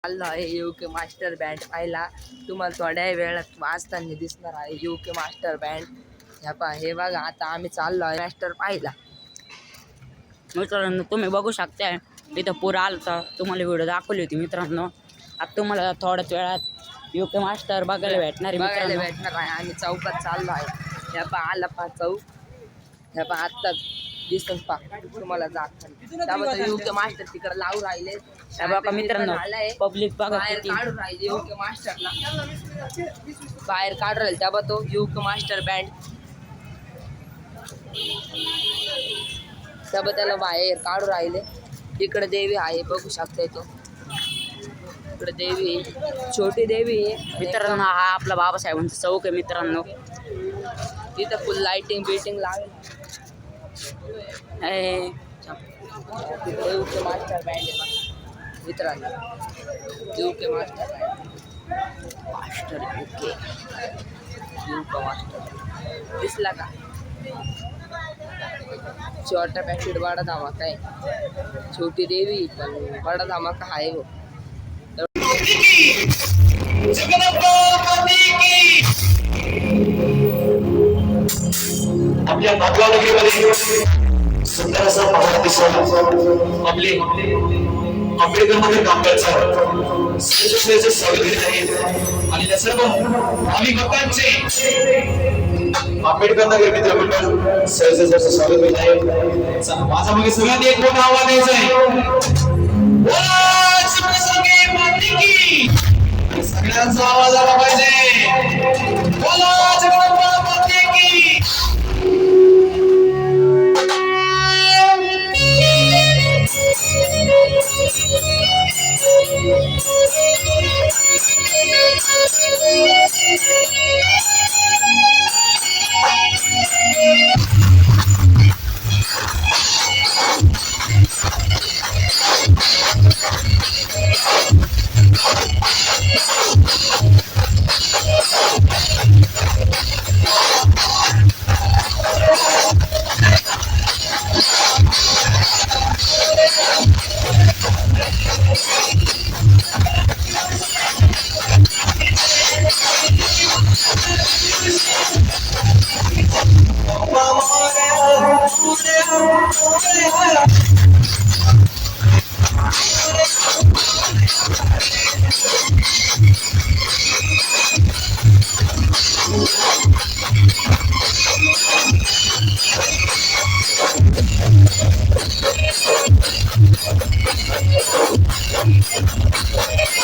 चाललो आहे UK master band पाहायला. तुम्हाला थोड्या वेळात वाजताना दिसणार आहे यूके मास्टर बँड. हे बघा आता आम्ही चाललो आहे मास्टर पाहायला. मित्रांनो तुम्ही बघू शकता इथं पुरा आलता, तुम्हाला व्हिडिओ दाखवली होती मित्रांनो. आता तुम्हाला थोड्याच वेळात यूके मास्टर बघायला भेटणार आहे. आम्ही चौकात चाललो आहे. ह्या पा आला पा चौक, ह्या पा आत्ता दिसत पा तुम्हाला जाताना यूके मास्टर तिकडे लावून राहिले. बघा मित्रांनो पब्लिक बघा बाहेर काढून राहिले यूके मास्टरला, बाहेर काढून राहिले त्या तो यूके मास्टर बँड. त्या त्याला बाहेर काढून राहिले. इकडे देवी आहे बघू शकता तो, इकडे देवी छोटी देवी आहे मित्रांनो. हा आपला बाबासाहेबांचा चौक आहे मित्रांनो. तिथं फुल लाइटिंग बिटिंग लावेल. यूके मास्टर बँड आहे मित्रांनो. UK master master UK master दिसला का? छोटा पॅकेट बडा धमाका आहे. छोटी देवी पण बडा धमाका आहे वो. आपल्या भागवतामध्ये सुंदर असा पहाड दिसतो. आपले आंबेडकरमध्ये काम करतात सर्व स्वागत आहे. आणि त्या सर्व आम्ही भक्तांचे आंबेडकर नगर मित्रमंडळ सहर्ष स्वागत करत आहे. माझा मागे सगळ्यांनी एक मोठा आवाज द्यायचा आहे. सगळ्यांचा आवाज आला पाहिजे.